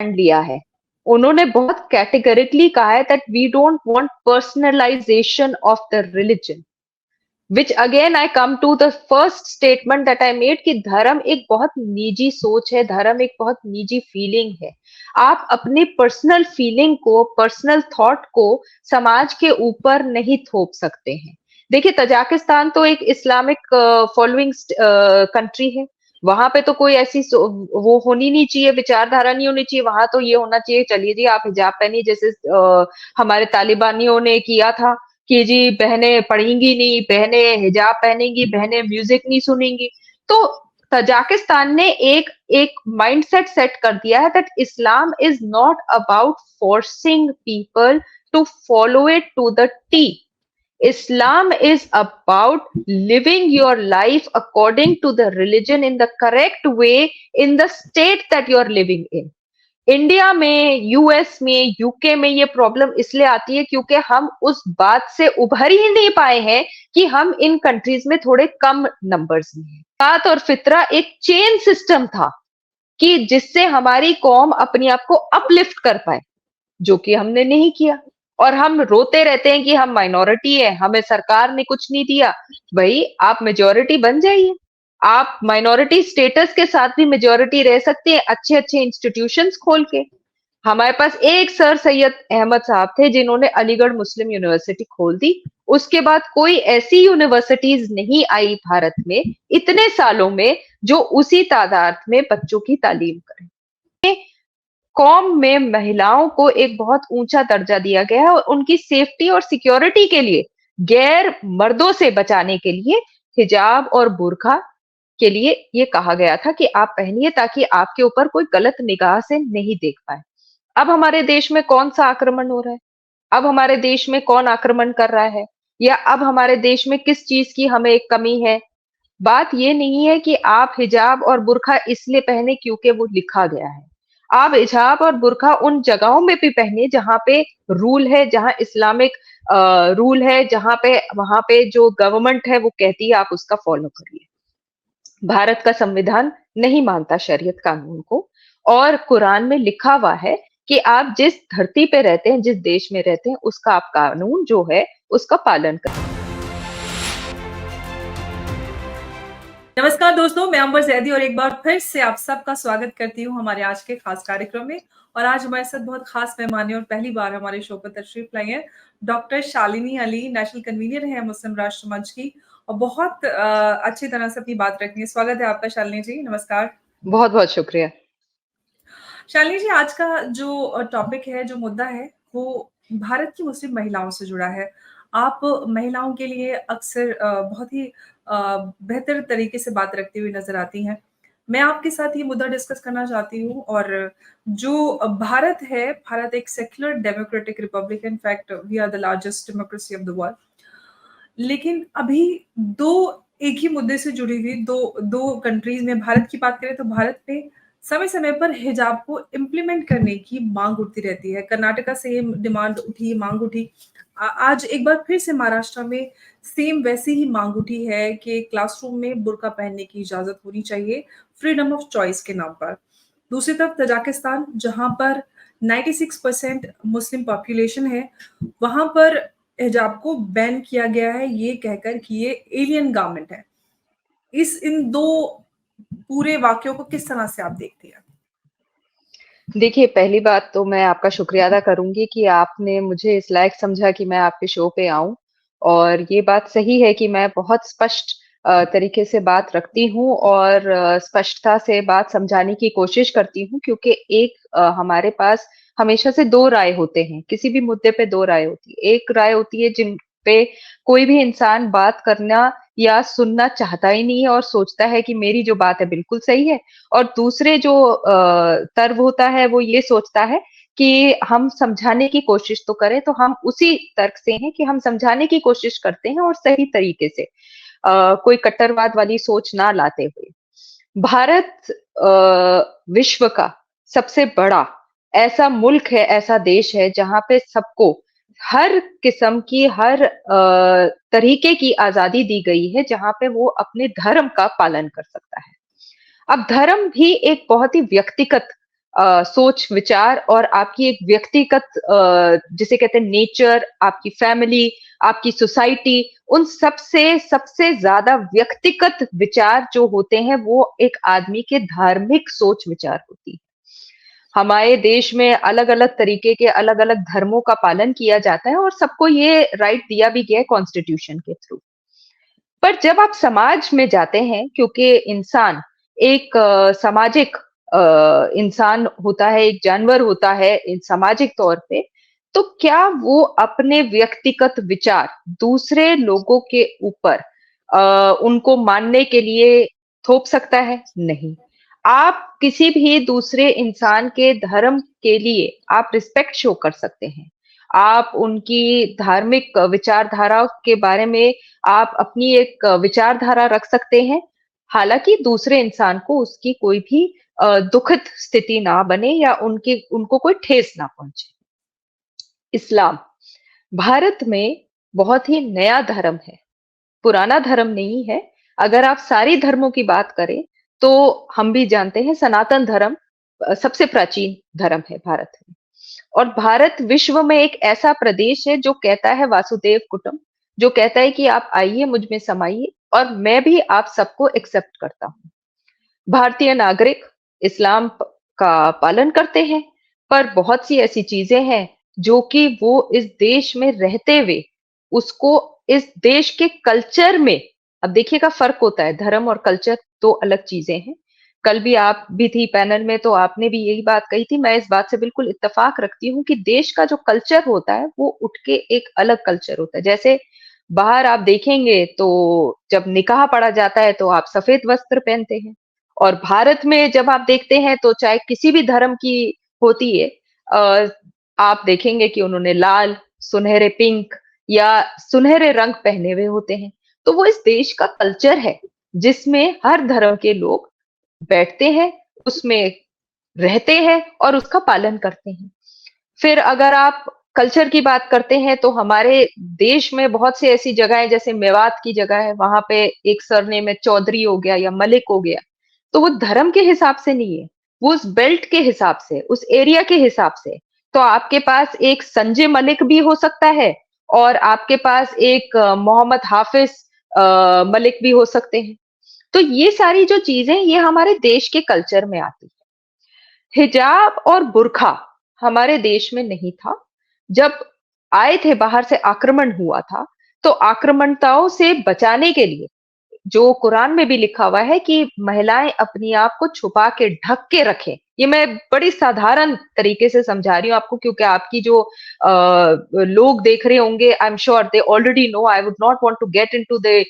लिया है। उन्होंने बहुत कैटेगरिकली कहा है that we don't want personalisation of the religion, which again I come to the first statement that I made कि धर्म एक बहुत निजी सोच है, धर्म एक बहुत निजी फीलिंग है। आप अपने पर्सनल फीलिंग को, पर्सनल थॉट को समाज के ऊपर नहीं थोप सकते हैं। देखिए, तजाकिस्तान तो एक इस्लामिक फॉलोइंग कंट्री है। वहां पे तो कोई ऐसी वो होनी नहीं चाहिए, विचारधारा नहीं होनी चाहिए। वहां तो ये होना चाहिए, चलिए जी आप हिजाब पहनिए, जैसे हमारे तालिबानियों ने किया था कि जी बहनें पढ़ेंगी नहीं, बहनें हिजाब पहनेंगी, बहनें म्यूजिक नहीं सुनेंगी। तो तजाकिस्तान ने एक एक माइंडसेट सेट कर दिया है that Islam is not about forcing people to follow it to the T. Islam is about living your life according to the religion in the correct way in the state that you are living in. India में, US में, UK में ये problem इसलिए आती है क्योंकि हम उस बात से उभर ही नहीं पाए हैं कि हम इन कंट्रीज में थोड़े कम नंबर्स में हैं। बात और फितरा एक चेन सिस्टम था कि जिससे हमारी कौम अपने आप को अपलिफ्ट कर पाए, जो कि हमने नहीं किया। और हम रोते रहते हैं कि हम माइनॉरिटी है, हमें सरकार ने कुछ नहीं दिया। भाई आप मेजोरिटी बन जाइए, आप माइनॉरिटी स्टेटस के साथ भी मेजोरिटी रह सकते हैं, अच्छे अच्छे इंस्टीट्यूशंस खोल के। हमारे पास एक सर सैयद अहमद साहब थे जिन्होंने अलीगढ़ मुस्लिम यूनिवर्सिटी खोल दी। उसके बाद कोई ऐसी यूनिवर्सिटीज नहीं आई भारत में इतने सालों में जो उसी तादाद में बच्चों की तालीम करें। कौम में महिलाओं को एक बहुत ऊंचा दर्जा दिया गया है और उनकी सेफ्टी और सिक्योरिटी के लिए, गैर मर्दों से बचाने के लिए हिजाब और बुर्का के लिए ये कहा गया था कि आप पहनिए ताकि आपके ऊपर कोई गलत निगाह से नहीं देख पाए। अब हमारे देश में कौन सा आक्रमण हो रहा है? अब हमारे देश में कौन आक्रमण कर रहा है? या अब हमारे देश में किस चीज की हमें एक कमी है? बात ये नहीं है कि आप हिजाब और बुर्का इसलिए पहने क्योंकि वो लिखा गया है। आप हिजाब और बुर्का उन जगहों में भी पहने जहां पे रूल है, जहां इस्लामिक रूल है, जहां पे वहां पे जो गवर्नमेंट है वो कहती है आप उसका फॉलो करिए। भारत का संविधान नहीं मानता शरीयत कानून को, और कुरान में लिखा हुआ है कि आप जिस धरती पे रहते हैं, जिस देश में रहते हैं, उसका आप कानून जो है उसका पालन करें। नमस्कार दोस्तों, मैं अंबर जैदी और एक बार फिर से आप सबका स्वागत करती हूं हमारे आज के खास कार्यक्रम में। और आज हमारे साथ बहुत खास मेहमान है और पहली बार हमारे शो पर तशरीफ लाई है doctor Shalini Ali, national convener है मुस्लिम राष्ट्र मंच की, और बहुत अच्छी तरह से अपनी बात रखनी है। स्वागत है आपका शालिनी जी, नमस्कार। बहुत बहुत शुक्रिया। शालिनी जी, आज का जो टॉपिक है, जो मुद्दा है, वो भारत की मुस्लिम महिलाओं से जुड़ा है। आप महिलाओं के लिए अक्सर बहुत ही बेहतर तरीके से बात रखती हुई नजर आती हैं। मैं आपके साथ ये मुद्दा डिस्कस करना चाहती हूँ। और जो भारत है, भारत एक secular democratic republic, in fact we are the largest democracy of the world. लेकिन अभी दो एक ही मुद्दे से जुड़ी हुई दो दो कंट्रीज में, भारत की बात करें तो भारत में समय समय पर हिजाब को इम्प्लीमेंट करने की मांग उठती रहती है। कर्नाटका से ये डिमांड उठी, मांग उठी। आज एक बार फिर से महाराष्ट्र में सेम वैसी ही मांग उठी है कि क्लासरूम में बुर्का पहनने की इजाजत होनी चाहिए, फ्रीडम ऑफ चॉइस के नाम पर। दूसरी तरफ तजाकिस्तान, जहां पर 96% मुस्लिम पॉपुलेशन है, वहां पर हिजाब को बैन किया गया है, ये कहकर कि ये एलियन गारमेंट है। इन दो पूरे वाक्यों को किस तरह से आप देखती हैं? देखिए, पहली बात तो मैं आपका शुक्रिया अदा करूंगी कि आपने मुझे इस लायक समझा कि मैं आपके शो पे आऊं। और ये बात सही है कि मैं बहुत स्पष्ट तरीके से बात रखती हूँ और स्पष्टता से बात समझाने की कोशिश करती हूँ, क्योंकि हमारे पास हमेशा से दो राय होते हैं, किसी भी मुद्दे पे दो राय होती है। एक राय होती है जिन पे कोई भी इंसान बात करना या सुनना चाहता ही नहीं है और सोचता है कि मेरी जो बात है बिल्कुल सही है। और दूसरे जो तर्क होता है वो ये सोचता है कि हम समझाने की कोशिश तो करें, तो हम उसी तर्क से हैं कि हम समझाने की कोशिश करते हैं और सही तरीके से, कोई कट्टरवाद वाली सोच ना लाते हुए। भारत विश्व का सबसे बड़ा ऐसा मुल्क है, ऐसा देश है जहां पे सबको हर किस्म की, हर तरीके की आजादी दी गई है, जहां पे वो अपने धर्म का पालन कर सकता है। अब धर्म भी एक बहुत ही व्यक्तिगत सोच विचार और आपकी एक व्यक्तिगत जिसे कहते हैं नेचर, आपकी फैमिली, आपकी सोसाइटी, उन सबसे सबसे ज्यादा व्यक्तिगत विचार जो होते हैं वो एक आदमी के धार्मिक सोच विचार होती है। हमारे देश में अलग अलग तरीके के अलग अलग धर्मों का पालन किया जाता है और सबको ये राइट दिया भी गया है कॉन्स्टिट्यूशन के थ्रू। पर जब आप समाज में जाते हैं, क्योंकि इंसान एक सामाजिक इंसान होता है, एक जानवर होता है सामाजिक तौर पे, तो क्या वो अपने व्यक्तिगत विचार दूसरे लोगों के ऊपर उनको मानने के लिए थोप सकता है? नहीं। आप किसी भी दूसरे इंसान के धर्म के लिए आप रिस्पेक्ट शो कर सकते हैं। आप उनकी धार्मिक विचारधारा के बारे में आप अपनी एक विचारधारा रख सकते हैं, हालांकि दूसरे इंसान को उसकी कोई भी दुखद स्थिति ना बने या उनको कोई ठेस ना पहुंचे। इस्लाम भारत में बहुत ही नया धर्म है, पुराना धर्म नहीं है। अगर आप सारी धर्मों की बात करें तो हम भी जानते हैं सनातन धर्म सबसे प्राचीन धर्म है भारत में। और भारत विश्व में एक ऐसा प्रदेश है जो कहता है वासुदेव कुटुंब, जो कहता है कि आप आइए मुझ में समाइए और मैं भी आप सबको एक्सेप्ट करता हूँ। भारतीय नागरिक इस्लाम का पालन करते हैं, पर बहुत सी ऐसी चीजें हैं जो कि वो इस देश में रहते हुए उसको इस देश के कल्चर में, अब देखिएगा फर्क होता है, धर्म और कल्चर दो अलग चीजें हैं। कल भी आप भी थी पैनल में तो आपने भी यही बात कही थी, मैं इस बात से बिल्कुल इत्तेफाक रखती हूँ कि देश का जो कल्चर होता है वो उठ के एक अलग कल्चर होता है। जैसे बाहर आप देखेंगे तो जब निकाह पढ़ा जाता है तो आप सफेद वस्त्र पहनते हैं, और भारत में जब आप देखते हैं तो चाहे किसी भी धर्म की होती है, अ, आप देखेंगे कि उन्होंने लाल, सुनहरे पिंक या सुनहरे रंग पहने हुए होते हैं। तो वो इस देश का कल्चर है जिसमें हर धर्म के लोग बैठते हैं, उसमें रहते हैं और उसका पालन करते हैं। फिर अगर आप कल्चर की बात करते हैं तो हमारे देश में बहुत सी ऐसी जगह है, जैसे मेवात की जगह है, वहां पे एक सरनेम है चौधरी हो गया या मलिक हो गया, तो वो धर्म के हिसाब से नहीं है, वो उस बेल्ट के हिसाब से, उस एरिया के हिसाब से। तो आपके पास एक संजय मलिक भी हो सकता है और आपके पास एक मोहम्मद हाफिज मलिक भी हो सकते हैं। तो ये सारी जो चीजें ये हमारे देश के कल्चर में आती है। हिजाब और बुर्खा हमारे देश में नहीं था। जब आए थे बाहर से, आक्रमण हुआ था, तो आक्रमणताओं से बचाने के लिए जो कुरान में भी लिखा हुआ है कि महिलाएं अपनी आप को छुपा के ढक के रखें। ये मैं बड़ी साधारण तरीके से समझा रही हूँ आपको, क्योंकि आपकी जो लोग देख रहे होंगे, I am sure they already know, I would not want to get into the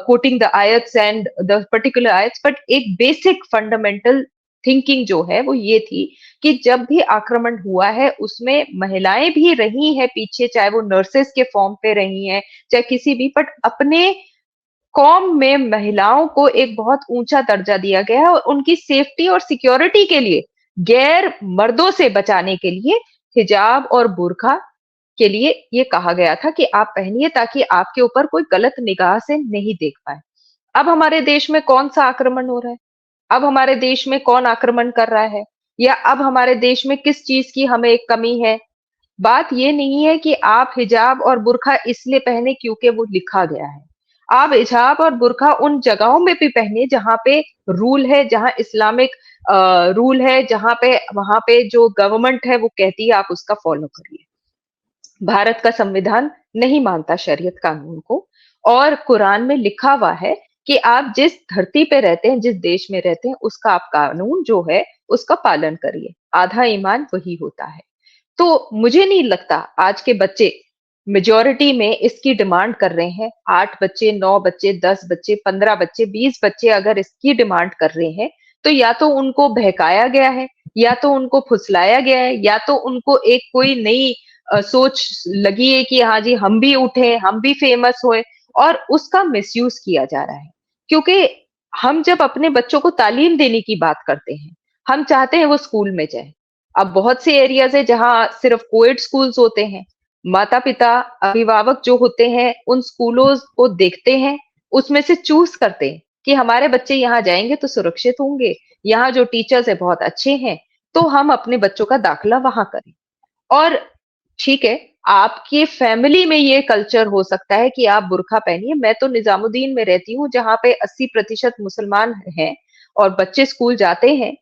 quoting the आयत्स एंड द पर्टिकुलर आयत्स, बट एक बेसिक फंडामेंटल थिंकिंग जो है वो ये थी कि जब भी आक्रमण हुआ है उसमें महिलाएं भी रही हैं पीछे, चाहे वो नर्सेस के फॉर्म पे रही हैं, चाहे किसी भी, बट अपने कौम में महिलाओं को एक बहुत ऊंचा दर्जा दिया गया है और उनकी सेफ्टी और सिक्योरिटी के लिए, गैर मर्दों से बचाने के लिए हिजाब और बुर्का के लिए ये कहा गया था कि आप पहनिए ताकि आपके ऊपर कोई गलत निगाह से नहीं देख पाए। अब हमारे देश में कौन सा आक्रमण हो रहा है? अब हमारे देश में कौन आक्रमण कर रहा है? या अब हमारे देश में किस चीज की हमें एक कमी है? बात ये नहीं है कि आप हिजाब और बुर्का इसलिए पहने क्योंकि वो लिखा गया है। आप हिजाब और बुर्का उन जगहों में भी पहने जहां पे रूल है, जहां इस्लामिक रूल है, जहां पे वहां पे जो गवर्नमेंट है वो कहती है आप उसका फॉलो करिए। भारत का संविधान नहीं मानता शरीयत कानून को, और कुरान में लिखा हुआ है कि आप जिस धरती पे रहते हैं, जिस देश में रहते हैं, उसका आप कानून जो है उसका पालन करिए। आधा ईमान वही होता है। तो मुझे नहीं लगता आज के बच्चे मेजॉरिटी में इसकी डिमांड कर रहे हैं। 8 बच्चे, 9 बच्चे, 10 बच्चे, 15 बच्चे, 20 बच्चे अगर इसकी डिमांड कर रहे हैं तो या तो उनको बहकाया गया है, या तो उनको फुसलाया गया है, या तो उनको एक कोई नई सोच लगी है कि हाँ जी हम भी उठे, हम भी फेमस हुए, और उसका मिसयूज किया जा रहा है। क्योंकि हम जब अपने बच्चों को तालीम देने की बात करते हैं, हम चाहते हैं वो स्कूल में जाए। अब बहुत से एरियाज है जहां सिर्फ कोएड स्कूल्स होते हैं। माता पिता, अभिभावक जो होते हैं उन स्कूलों को देखते हैं, उसमें से चूज करते हैं कि हमारे बच्चे यहाँ जाएंगे तो सुरक्षित होंगे, यहाँ जो टीचर्स है बहुत अच्छे हैं, तो हम अपने बच्चों का दाखिला वहां करें। और ठीक है, आपके फैमिली में ये कल्चर हो सकता है कि आप बुर्का पहनिए। मैं तो निजामुद्दीन में रहती हूँ, जहां पे 80% मुसलमान हैं और बच्चे स्कूल जाते हैं,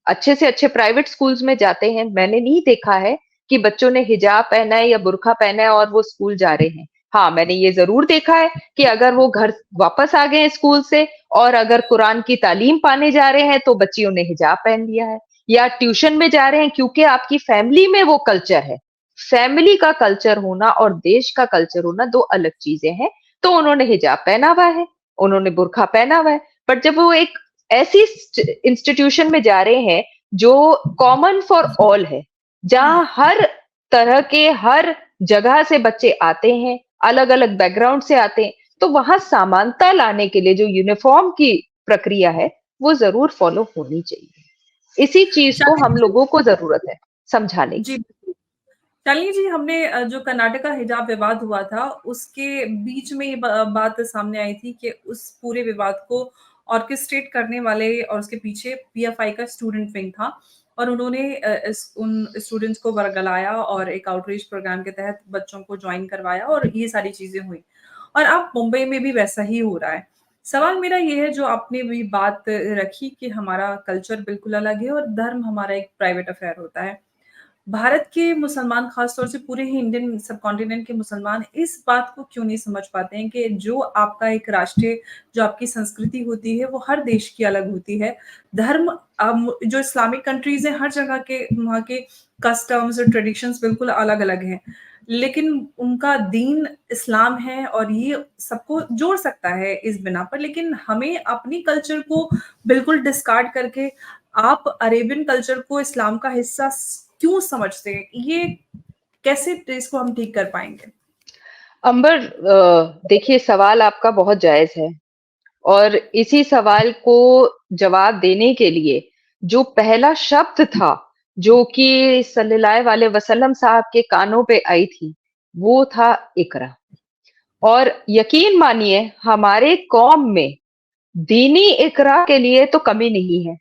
अच्छे से अच्छे प्राइवेट स्कूल्स में जाते हैं। मैंने नहीं देखा है कि बच्चों ने हिजाब पहना है या बुर्का पहना है और वो स्कूल जा रहे हैं। हाँ, मैंने ये जरूर देखा है कि अगर वो घर वापस आ गए हैं स्कूल से और अगर कुरान की तालीम पाने जा रहे हैं तो बच्चियों ने हिजाब पहन लिया है, या ट्यूशन में जा रहे हैं, क्योंकि आपकी फैमिली में वो कल्चर है। फैमिली का कल्चर होना और देश का कल्चर होना दो अलग चीजें हैं। तो उन्होंने हिजाब पहना हुआ है, उन्होंने बुर्का पहना हुआ है, बट जब वो एक ऐसी इंस्टीट्यूशन में जा रहे हैं जो कॉमन फॉर ऑल है, जहां हर तरह के हर जगह से बच्चे आते हैं, अलग अलग बैकग्राउंड से आते हैं, तो वहां समानता लाने के लिए जो यूनिफॉर्म की प्रक्रिया है वो जरूर फॉलो होनी चाहिए। इसी चीज को हम शालिनी लोगों को जरूरत है समझाने जी, की। बिल्कुल। शालिनी जी, हमने जो कर्नाटका हिजाब विवाद हुआ था, उसके बीच में ये बात सामने आई थी कि उस पूरे विवाद को ऑर्केस्ट्रेट करने वाले और उसके पीछे पीएफआई का स्टूडेंट विंग था और उन्होंने उन स्टूडेंट्स को वर्गलाया और एक आउटरीच प्रोग्राम के तहत बच्चों को ज्वाइन करवाया और ये सारी चीजें हुई। और अब मुंबई में भी वैसा ही हो रहा है। सवाल मेरा ये है, जो आपने भी बात रखी कि हमारा कल्चर बिल्कुल अलग है और धर्म हमारा एक प्राइवेट अफेयर होता है। भारत के मुसलमान, खास तौर से पूरे ही इंडियन सबकॉन्टिनेंट के मुसलमान इस बात को क्यों नहीं समझ पाते हैं कि जो आपका एक राष्ट्रीय, जो आपकी संस्कृति होती है, वो हर देश की अलग होती है। धर्म, जो इस्लामिक कंट्रीज़ हैं, हर जगह के वहाँ के कस्टम्स और ट्रेडिशंस बिल्कुल अलग-अलग हैं। लेकिन उनका दीन इस्लाम है और ये सबको जोड़ सकता है इस बिना पर, लेकिन हमें अपनी कल्चर को बिल्कुल डिस्कार्ड करके आप अरेबियन कल्चर को इस्लाम का हिस्सा क्यों समझते हैं? ये कैसे इसको हम ठीक कर पाएँगे? अंबर, देखिए, सवाल आपका बहुत जायज है और इसी सवाल को जवाब देने के लिए जो पहला शब्द था जो कि सल्लल्लाहु अलैहि वसल्लम साहब के कानों पे आई थी, वो था इकरा। और यकीन मानिए, हमारे कौम में दीनी इकरा के लिए तो कमी नहीं है,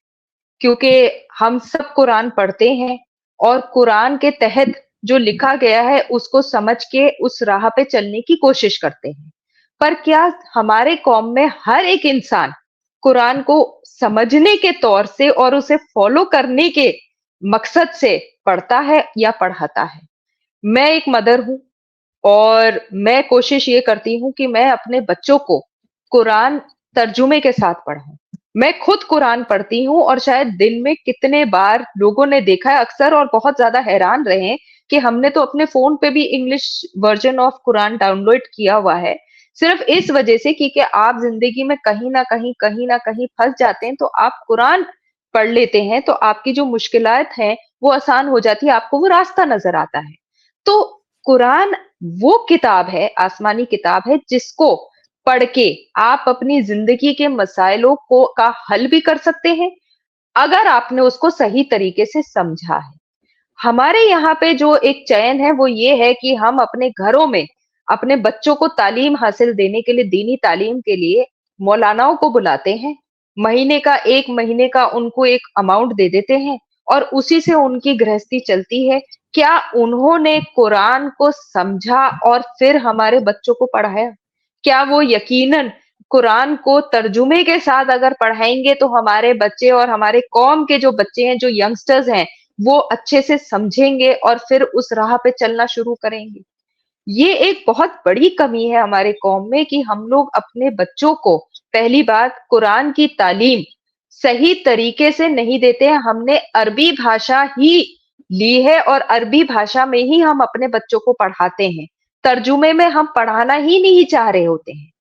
क्योंकि हम सब कुरान पढ़ते हैं और कुरान के तहत जो लिखा गया है उसको समझ के उस राह पे चलने की कोशिश करते हैं। पर क्या हमारे कौम में हर एक इंसान कुरान को समझने के तौर से और उसे फॉलो करने के मकसद से पढ़ता है या पढ़ाता है? मैं एक मदर हूं और मैं कोशिश ये करती हूँ कि मैं अपने बच्चों को कुरान तर्जुमे के साथ पढ़ाऊं। मैं खुद कुरान पढ़ती हूँ और शायद दिन में कितने बार लोगों ने देखा है अक्सर और बहुत ज्यादा हैरान रहे हैं कि हमने तो अपने फोन पे भी English version of Quran download किया हुआ है, सिर्फ इस वजह से कि आप जिंदगी में कहीं ना कहीं फंस जाते हैं तो आप कुरान पढ़ लेते हैं, तो आपकी जो मुश्किलात हैं वो आसान हो जाती है, आपको वो रास्ता नजर आता है। तो कुरान वो किताब है, आसमानी किताब है, जिसको पढ़ के आप अपनी जिंदगी के मसाइलों को का हल भी कर सकते हैं, अगर आपने उसको सही तरीके से समझा है। हमारे यहाँ पे जो एक चयन है वो ये है कि हम अपने घरों में अपने बच्चों को तालीम हासिल देने के लिए, दीनी तालीम के लिए मौलानाओं को बुलाते हैं। महीने का, 1 महीने का उनको एक अमाउंट दे देते हैं और उसी से उनकी गृहस्थी चलती है। क्या उन्होंने कुरान को समझा और फिर हमारे बच्चों को पढ़ाया? क्या वो यकीनन कुरान को तर्जुमे के साथ अगर पढ़ाएंगे तो हमारे बच्चे और हमारे कौम के जो बच्चे हैं, जो यंगस्टर्स हैं, वो अच्छे से समझेंगे और फिर उस राह पे चलना शुरू करेंगे? ये एक बहुत बड़ी कमी है हमारे कौम में कि हम लोग अपने बच्चों को, पहली बात, कुरान की तालीम सही तरीके से नहीं देते हैं। हमने अरबी भाषा ही ली है और अरबी भाषा में ही हम अपने बच्चों को पढ़ाते हैं, तर्जुमे में हम पढ़ाना ही नहीं चाह रहे होते हैं।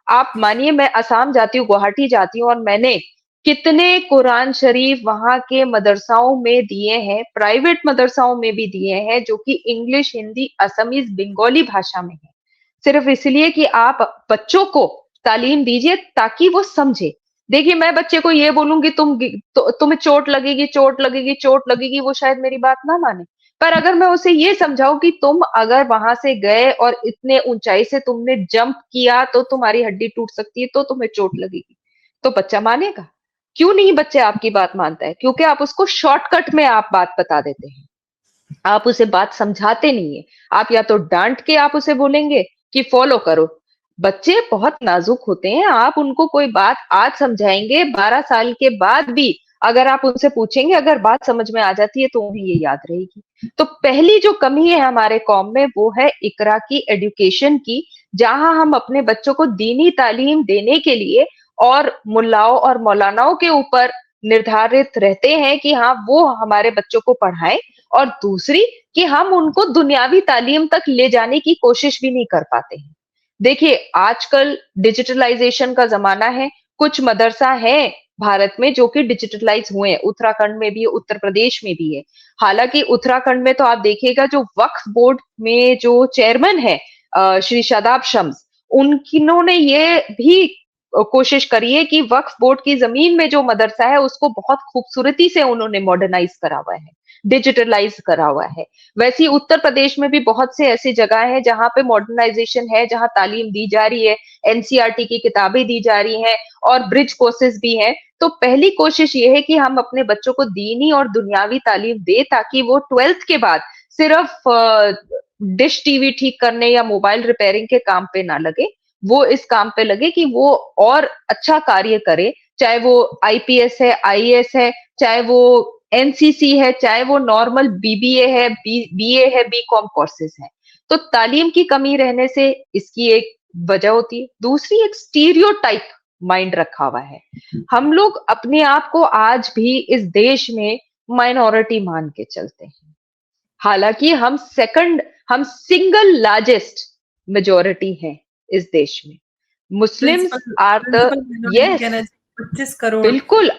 आप मानिए, मैं असम जाती हूँ, गुवाहाटी जाती हूँ और मैंने कितने कुरान शरीफ वहां के मदरसाओं में दिए हैं, प्राइवेट मदरसाओं में भी दिए हैं, जो कि इंग्लिश, हिंदी, असमीज, बंगाली भाषा में है, सिर्फ इसलिए कि आप बच्चों को तालीम दीजिए ताकि वो समझे। देखिए, मैं बच्चे को ये बोलूंगी तुम्हें चोट लगेगी, चोट लगेगी, चोट लगेगी, वो शायद मेरी बात ना माने। पर अगर मैं उसे ये समझाऊं कि तुम अगर वहां से गए और इतने ऊंचाई से तुमने जंप किया तो तुम्हारी हड्डी टूट सकती है, तो तुम्हें चोट लगेगी, तो बच्चा मानेगा। क्यों नहीं बच्चे आपकी बात मानता है? क्योंकि आप उसको शॉर्टकट में आप बात बता देते हैं, आप उसे बात समझाते नहीं है। आप या तो डांट के आप उसे बोलेंगे कि फॉलो करो। बच्चे बहुत नाजुक होते हैं, आप उनको कोई बात आज समझाएंगे, 12 साल के बाद भी अगर आप उनसे पूछेंगे, अगर बात समझ में आ जाती है तो उन्हें ये याद रहेगी। तो पहली जो कमी है हमारे कौम में वो है इकरा की, एजुकेशन की, जहां हम अपने बच्चों को दीनी तालीम देने के लिए और मुल्लाओं और मौलानाओं के ऊपर निर्धारित रहते हैं कि हाँ वो हमारे बच्चों को पढ़ाएं, और दूसरी कि हम उनको दुनियावी तालीम तक ले जाने की कोशिश भी नहीं कर पाते हैं। देखिए आजकल डिजिटलाइजेशन का जमाना है, कुछ मदरसा है भारत में जो कि डिजिटलाइज हुए हैं, उत्तराखंड में भी है, उत्तर प्रदेश में भी है। हालांकि उत्तराखंड में तो आप देखिएगा जो वक्फ बोर्ड में जो चेयरमैन है श्री शादाब शम्स, उन्होंने ये भी कोशिश करी है कि वक्फ बोर्ड की जमीन में जो मदरसा है उसको बहुत खूबसूरती से उन्होंने मॉडर्नाइज करा हुआ है, डिजिटलाइज करा हुआ है। वैसे ही उत्तर प्रदेश में भी बहुत से ऐसी जगह है जहां पे मॉडर्नाइजेशन है, जहां तालीम दी जा रही है, एनसीईआरटी की किताबें दी जा रही हैं और ब्रिज कोर्सेज भी हैं। तो पहली कोशिश ये है कि हम अपने बच्चों को दीनी और दुनियावी तालीम दे, ताकि वो 12th के बाद सिर्फ डिश टीवी ठीक करने या मोबाइल रिपेयरिंग के काम पे ना लगे, वो इस काम पे लगे कि वो और अच्छा कार्य करे, चाहे वो आईपीएस है, आईएएस है, चाहे वो एनसीसी है, चाहे वो नॉर्मल बीबीए है, बीए है, बीकॉम कोर्सेज हैं। तो तालीम की कमी रहने से इसकी एक वजह होती है। दूसरी एक स्टीरियोटाइप माइंड रखा हुआ है, हम लोग अपने आप को आज भी इस देश में माइनॉरिटी मान के चलते हैं, हालांकि हम सिंगल लार्जेस्ट मेजोरिटी हैं इस देश में। Muslims principal are the, principal minority yes, कहना चाहिए, 25 करोड़। बिल्कुल।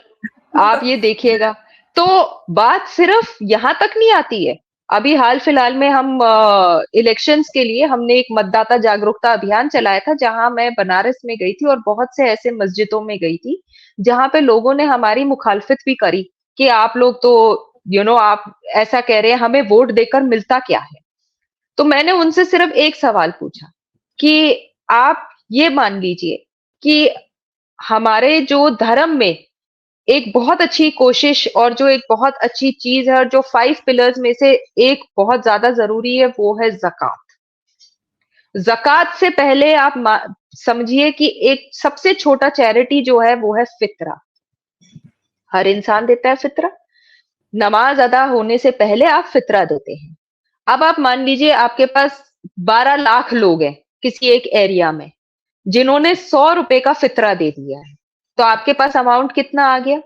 आप ये देखिएगा, तो बात सिर्फ यहां तक नहीं आती है। अभी हाल फिलहाल में हम इलेक्शंस के लिए हमने एक मतदाता जागरूकता अभियान चलाया था, जहां मैं बनारस में गई थी और बहुत से ऐसे मस्जिदों में गई थी जहां पे लोगों ने हमारी मुखालफत भी करी कि आप लोग तो आप ऐसा कह रहे हैं, हमें वोट देकर मिलता क्या है। तो मैंने उनसे सिर्फ एक सवाल पूछा कि आप ये मान लीजिए कि हमारे जो धर्म में एक बहुत अच्छी कोशिश और जो एक बहुत अच्छी चीज है और जो 5 पिलर्स में से एक बहुत ज्यादा जरूरी है वो है ज़कात। ज़कात से पहले आप समझिए कि एक सबसे छोटा चैरिटी जो है वो है फितरा। हर इंसान देता है फितरा, नमाज अदा होने से पहले आप फितरा देते हैं। अब आप मान लीजिए आपके पास 12 लाख लोग हैं किसी एक एरिया में जिन्होंने 100 रुपए का फितरा दे दिया है, तो आपके पास अमाउंट कितना आ गया?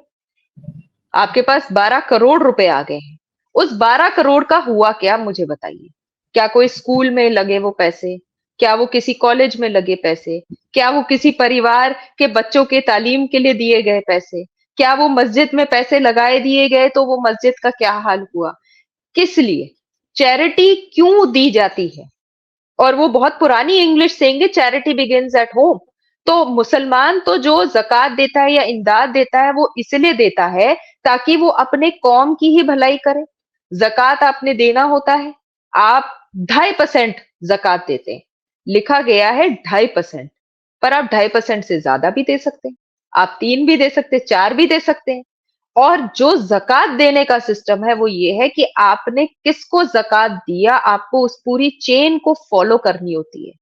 आपके पास 12 करोड़ रुपए आ गए हैं। उस 12 करोड़ का हुआ क्या मुझे बताइए? क्या कोई स्कूल में लगे वो पैसे? क्या वो किसी कॉलेज में लगे पैसे? क्या वो किसी परिवार के बच्चों के तालीम के लिए दिए गए पैसे? क्या वो मस्जिद में पैसे लगाए दिए गए तो वो मस्जिद का क्या हाल हुआ? किस लिए? चैरिटी क्यों दी जाती है? और वो बहुत पुरानी इंग्लिश सेइंग है, चैरिटी बिगिंस एट होम। तो मुसलमान तो जो ज़कात देता है या इमदाद देता है वो इसलिए देता है ताकि वो अपने कौम की ही भलाई करे। ज़कात आपने देना होता है, आप 2.5% ज़कात देते हैं, लिखा गया है 2.5%, पर आप 2.5% से ज्यादा भी दे सकते हैं, आप 3 भी दे सकते हैं, 4 भी दे सकते हैं। और जो ज़कात देने का सिस्टम है वो ये है कि आपने किसको ज़कात दिया, आपको उस पूरी चेन को फॉलो करनी होती है।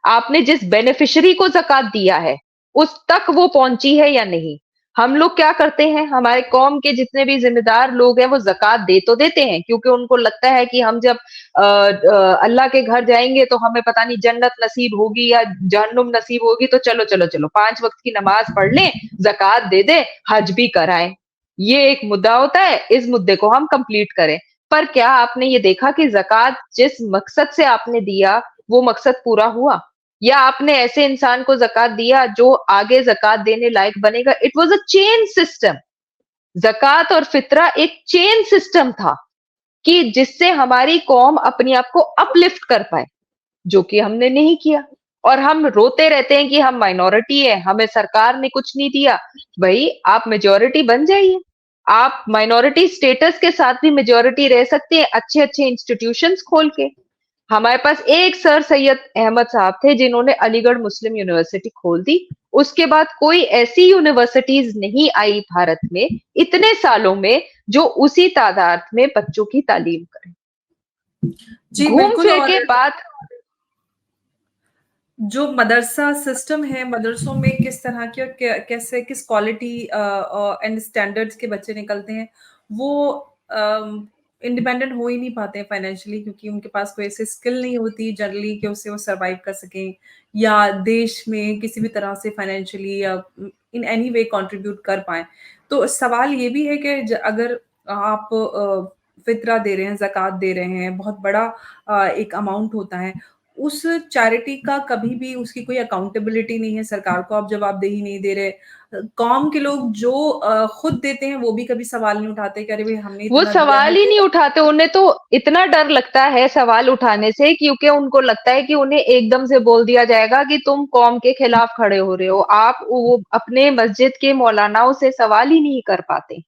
आपने जिस बेनिफिशियरी को ज़कात दिया है उस तक वो पहुंची है या नहीं। हम लोग क्या करते हैं, हमारे कौम के जितने भी जिम्मेदार लोग हैं वो ज़कात दे तो देते हैं क्योंकि उनको लगता है कि हम जब अल्लाह के घर जाएंगे तो हमें पता नहीं जन्नत नसीब होगी या जहन्नुम नसीब होगी, तो चलो चलो चलो 5 वक्त की नमाज पढ़ लें, ज़कात दे दे, हज भी कराएं। ये एक मुद्दा होता है, इस मुद्दे को हम कंप्लीट करें। पर क्या आपने ये देखा कि ज़कात जिस मकसद से आपने दिया वो मकसद पूरा हुआ? या आपने ऐसे इंसान को ज़कात दिया जो आगे ज़कात देने लायक बनेगा? It was a chain system. ज़कात और फितरा एक चेन सिस्टम था कि जिससे हमारी कौम अपने आप को अपलिफ्ट कर पाए, जो कि हमने नहीं किया। और हम रोते रहते हैं कि हम माइनॉरिटी है, हमें सरकार ने कुछ नहीं दिया। भाई आप मेजॉरिटी बन जाइए, आप माइनॉरिटी स्टेटस के साथ भी मेजॉरिटी रह सकते हैं अच्छे अच्छे इंस्टीट्यूशंस खोल के। हमारे पास एक सर सैयद अहमद साहब थे जिन्होंने अलीगढ़ मुस्लिम यूनिवर्सिटी खोल दी, उसके बाद कोई ऐसी यूनिवर्सिटीज नहीं आई भारत में इतने सालों में जो उसी तादाद में बच्चों की तालीम करें। जी, घूम बिल्कुल। फिर और के बात जो मदरसा सिस्टम है, मदरसों में किस तरह के और कैसे किस क्वालिटी एंड स्टैंडर्ड्स के बच्चे निकलते हैं, वो इंडिपेंडेंट हो ही नहीं पाते हैं फाइनेंशियली, क्योंकि उनके पास कोई ऐसी स्किल नहीं होती जनरली कि उससे वो सर्वाइव कर सकें या देश में किसी भी तरह से फाइनेंशियली या इन एनी वे कंट्रीब्यूट कर पाएँ। तो सवाल ये भी है कि अगर आप फितरा दे रहे हैं, ज़कात दे रहे हैं, बहुत बड़ा एक अमाउंट होता है, उस चैरिटी का कभी भी उसकी कोई अकाउंटेबिलिटी नहीं है, सरकार को आप जवाबदेही नहीं दे रहे। कौम के लोग जो खुद देते हैं वो भी कभी सवाल नहीं उठाते कि अरे भाई हमने वो इतना दिया है सवाल ही तो। नहीं उठाते, उन्हें तो इतना डर लगता है सवाल उठाने से, क्योंकि उनको लगता है कि उन्हें एकदम से बोल दिया जाएगा कि तुम कौम के खिलाफ खड़े हो रहे हो। आप वो अपने मस्जिद के मौलानाओं से सवाल ही नहीं कर पाते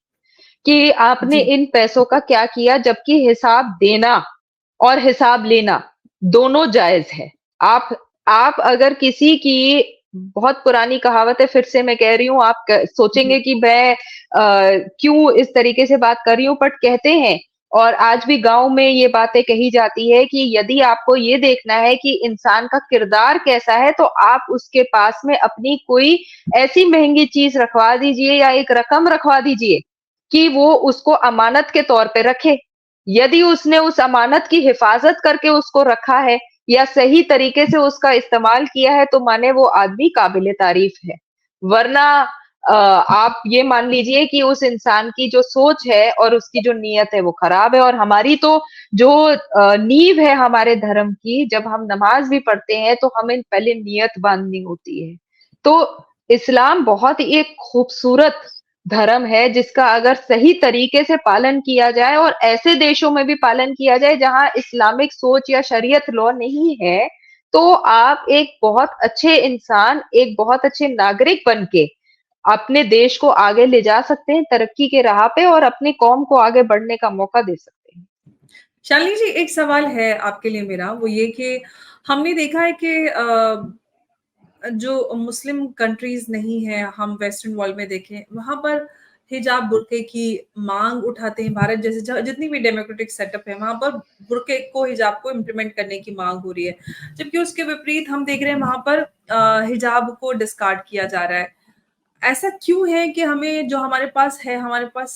कि आपने जी। इन पैसों का क्या किया, जबकि हिसाब देना और हिसाब लेना दोनों जायज है। आप आप अगर किसी की, बहुत पुरानी कहावत है, फिर से मैं कह रही हूँ, आप सोचेंगे जी। कि मैं क्यों इस तरीके से बात कर रही हूँ, बट कहते हैं और आज भी गांव में ये बातें कही जाती है कि यदि आपको ये देखना है कि इंसान का किरदार कैसा है, तो आप उसके पास में अपनी कोई ऐसी महंगी चीज रखवा दीजिए या एक रकम रखवा दीजिए कि वो उसको अमानत के तौर पे रखे। यदि उसने उस अमानत की हिफाजत करके उसको रखा है या सही तरीके से उसका इस्तेमाल किया है, तो माने वो आदमी काबिल तारीफ है। वरना आप ये मान लीजिए कि उस इंसान की जो सोच है और उसकी जो नीयत है वो खराब है। और हमारी तो जो नींव है हमारे धर्म की, जब हम नमाज भी पढ़ते हैं तो हमें पहले नियत बांधनी होती है। तो इस्लाम बहुत ही एक खूबसूरत धर्म है जिसका अगर सही तरीके से पालन किया जाए और ऐसे देशों में भी पालन किया जाए जहां इस्लामिक सोच या शरीयत लॉ नहीं है, तो आप एक बहुत अच्छे इंसान, एक बहुत अच्छे नागरिक बन के अपने देश को आगे ले जा सकते हैं तरक्की के राह पे, और अपनी कौम को आगे बढ़ने का मौका दे सकते हैं। शालिनी जी, एक सवाल है आपके लिए मेरा, वो ये कि हमने देखा है कि जो मुस्लिम कंट्रीज नहीं है, हम वेस्टर्न वर्ल्ड में देखें, वहां पर हिजाब बुर्के की मांग उठाते हैं। भारत जैसे जितनी भी डेमोक्रेटिक सेटअप है वहां पर बुर्के को, हिजाब को इम्प्लीमेंट करने की मांग हो रही है, जबकि उसके विपरीत हम देख रहे हैं वहां पर हिजाब को डिस्कार्ड किया जा रहा है। ऐसा क्यों है कि हमें जो हमारे पास है, हमारे पास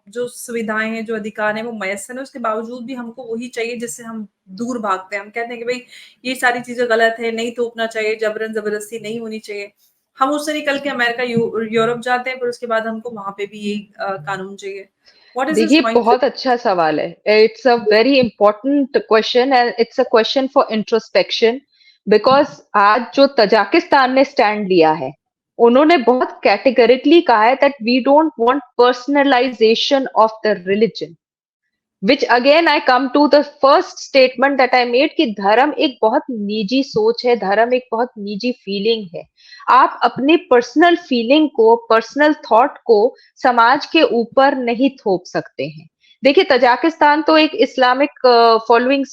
जो सुविधाएं हैं, जो अधिकार हैं वो मैसर है, उसके बावजूद भी हमको वही चाहिए जिससे हम दूर भागते हैं। हम कहते हैं कि भाई ये सारी चीजें गलत है, नहीं थोपना चाहिए, जबरन जबरदस्ती नहीं होनी चाहिए। हम उससे निकल के अमेरिका यूरोप जाते हैं, पर उसके बाद हमको वहां पे भी यही कानून चाहिए। व्हाट इज दिस देखिए, माइंड? बहुत अच्छा सवाल है। It's a very important question and it's a question for introspection. Because आज जो तजाकिस्तान ने स्टैंड लिया है, उन्होंने बहुत कैटेगरिकली कहा है that we don't want personalisation of the religion, which again I come to the first statement that I made कि धर्म एक बहुत निजी सोच है, धर्म एक बहुत निजी फीलिंग है। आप अपनी पर्सनल फीलिंग को, पर्सनल थॉट को समाज के ऊपर नहीं थोप सकते हैं। देखिए, तजाकिस्तान तो एक इस्लामिक फॉलोइंग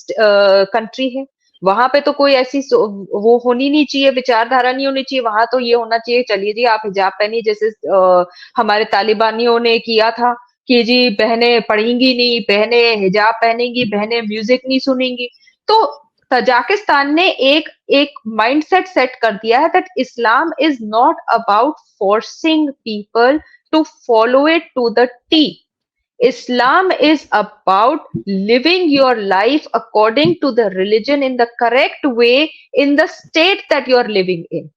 कंट्री है। वहां पे तो कोई ऐसी वो होनी नहीं चाहिए, विचारधारा नहीं होनी चाहिए। वहां तो ये होना चाहिए, चलिए जी आप हिजाब पहनिए, जैसे हमारे तालिबानियों ने किया था कि जी बहनें पढ़ेंगी नहीं, बहनें हिजाब पहनेंगी, बहनें म्यूजिक नहीं सुनेंगी। तो तजाकिस्तान ने एक एक माइंडसेट सेट कर दिया है that Islam is not about forcing people to follow it to the T. Islam is about living your life according to the religion in the correct way in the state that you are living in.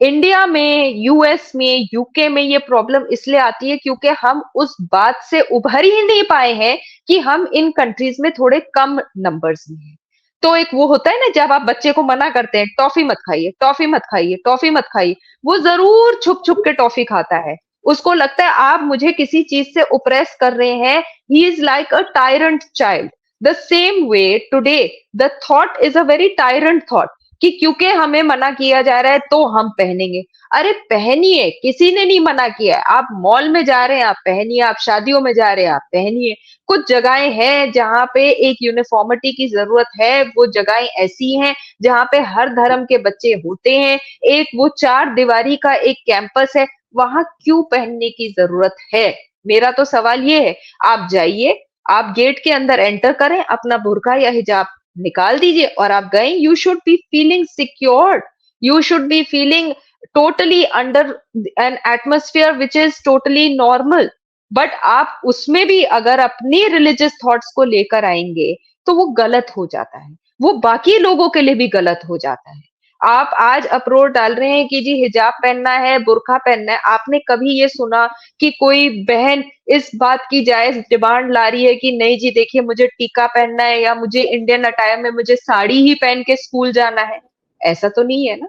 India में, US में, UK में ये problem इसलिए आती है क्योंकि हम उस बात से उभर ही नहीं पाए हैं कि हम इन कंट्रीज में थोड़े कम नंबर्स में हैं। तो एक वो होता है ना, जब आप बच्चे को मना करते हैं टॉफी मत खाइए, टॉफी मत खाइए, टॉफी मत खाइए, वो जरूर छुप छुप के टॉफी खाता है। उसको लगता है आप मुझे किसी चीज से ओप्रेस कर रहे हैं। He is like a tyrant child. The same way today the thought is a very tyrant thought. कि क्योंकि हमें मना किया जा रहा है तो हम पहनेंगे। अरे पहनिए, किसी ने नहीं मना किया है। आप मॉल में जा रहे हैं, आप पहनिए, आप शादियों में जा रहे हैं, आप पहनिए। कुछ जगहें हैं जहाँ पे एक यूनिफॉर्मिटी की जरूरत है, वो जगहें ऐसी हैं जहाँ पे हर धर्म के बच्चे होते हैं, एक वो 4 दीवारी का एक कैंपस है, वहां क्यों पहनने की जरूरत है? मेरा तो सवाल ये है, आप जाइए, आप गेट के अंदर एंटर करें, अपना बुर्का या हिजाब निकाल दीजिए और आप गए। You should be feeling secured, you should be feeling totally under N atmosphere which is totally normal. But आप उसमें भी अगर अपनी रिलीजियस थॉट्स को लेकर आएंगे तो वो गलत हो जाता है, वो बाकी लोगों के लिए भी गलत हो जाता है। आप आज अप्रोच डाल रहे हैं कि जी हिजाब पहनना है, बुर्का पहनना है, आपने कभी ये सुना कि कोई बहन इस बात की जायज डिमांड ला रही है कि नहीं जी देखिए मुझे टीका पहनना है या मुझे इंडियन अटायर में मुझे साड़ी ही पहन के स्कूल जाना है? ऐसा तो नहीं है ना,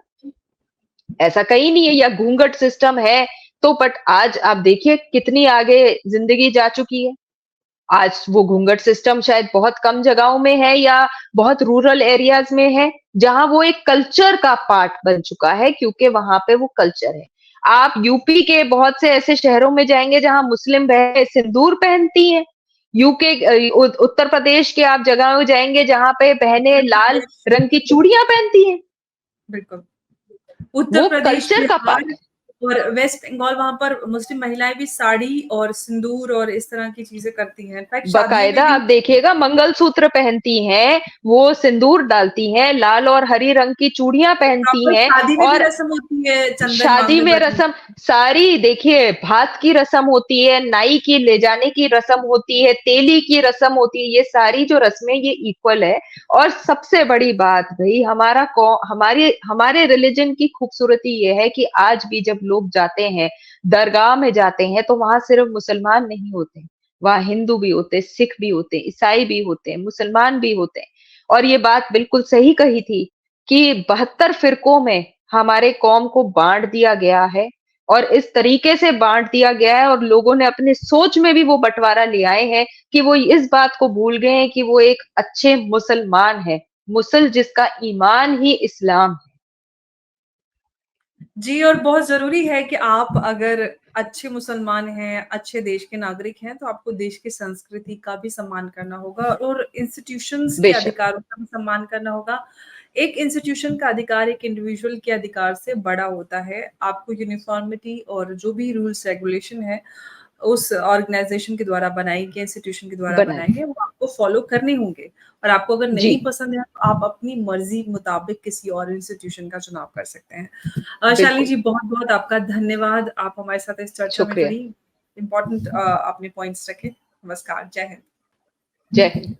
ऐसा कहीं नहीं है। या घूंघट सिस्टम है तो, बट आज आप देखिए कितनी आगे जिंदगी जा चुकी है। आज वो घूंघट सिस्टम शायद बहुत कम जगहों में है या बहुत रूरल एरियाज में है, जहां वो एक कल्चर का पार्ट बन चुका है, क्योंकि वहां पे वो कल्चर है। आप यूपी के बहुत से ऐसे शहरों में जाएंगे जहां मुस्लिम बहनें सिंदूर पहनती हैं। यूके उत्तर प्रदेश के आप जगहों जाएंगे जहां पे बहनें उत्तर लाल प्रदेश, रंग की चूड़ियां पहनती हैं। बिल्कुल। उत्तर वो प्रदेश, कल्चर का बिहार पार्ट है। और वेस्ट बंगाल, वहाँ पर मुस्लिम महिलाएं भी साड़ी और सिंदूर और इस तरह की चीजें करती हैं। इनफैक्ट शादियों में बकायदा भी आप देखिएगा मंगलसूत्र पहनती हैं, वो सिंदूर डालती हैं, लाल और हरी रंग की चूड़ियां पहनती प्रॉपर हैं। शादी में भी और रस्म होती है चंदन शादी मांगने में भरने रस्म, की। सारी देखिए, भात की रस्म होती है, नाई की ले जाने की रस्म होती है, तेली की रस्म होती है, ये सारी जो रस्में ये इक्वल है। और सबसे बड़ी बात भाई, हमारे हमारे रिलीजन की खूबसूरती ये है कि आज भी जब लोग जाते हैं, दरगाह में जाते हैं, तो वहां सिर्फ मुसलमान नहीं होते, वहां हिंदू भी होते, सिख भी होते, ईसाई भी होते, मुसलमान भी होते। और ये बात बिल्कुल सही कही थी कि 72 फिरकों में हमारे कौम को बांट दिया गया है, और इस तरीके से बांट दिया गया है, और लोगों ने अपनी सोच में भी वो बंटवारा ले आए हैं कि वो इस बात को भूल गए हैं कि वो एक अच्छे मुसलमान है, मुसल जिसका ईमान ही इस्लाम है। जी, और बहुत ज़रूरी है कि आप अगर अच्छे मुसलमान हैं, अच्छे देश के नागरिक हैं, तो आपको देश की संस्कृति का भी सम्मान करना होगा और इंस्टीट्यूशंस के बेशक। अधिकारों का भी सम्मान करना होगा। एक इंस्टीट्यूशन का अधिकार एक इंडिविजुअल के अधिकार से बड़ा होता है। आपको यूनिफ़ॉर्मिटी और जो भी रूल्स रेगुलेशन है, उस ऑर्गेनाइज़ेशन के द्वारा बनाई गई, इंस्टीट्यूशन के द्वारा बनाए बनाए। गए, वो आपको फ़ॉलो करने होंगे। और आपको अगर जी। नहीं पसंद है, तो आप अपनी मर्ज़ी मुताबिक किसी और इंस्टीट्यूशन का चुनाव कर सकते हैं। शालिनी बिल्कुल। जी, बहुत-बहुत आपका धन्यवाद। आप हमारे साथ इस चर्चा में शुक्रिया। जुड़ी। इम्पोर्टेंट आपने पॉइंट्स रखे। नमस्कार, जय हिंद। जय हिंद।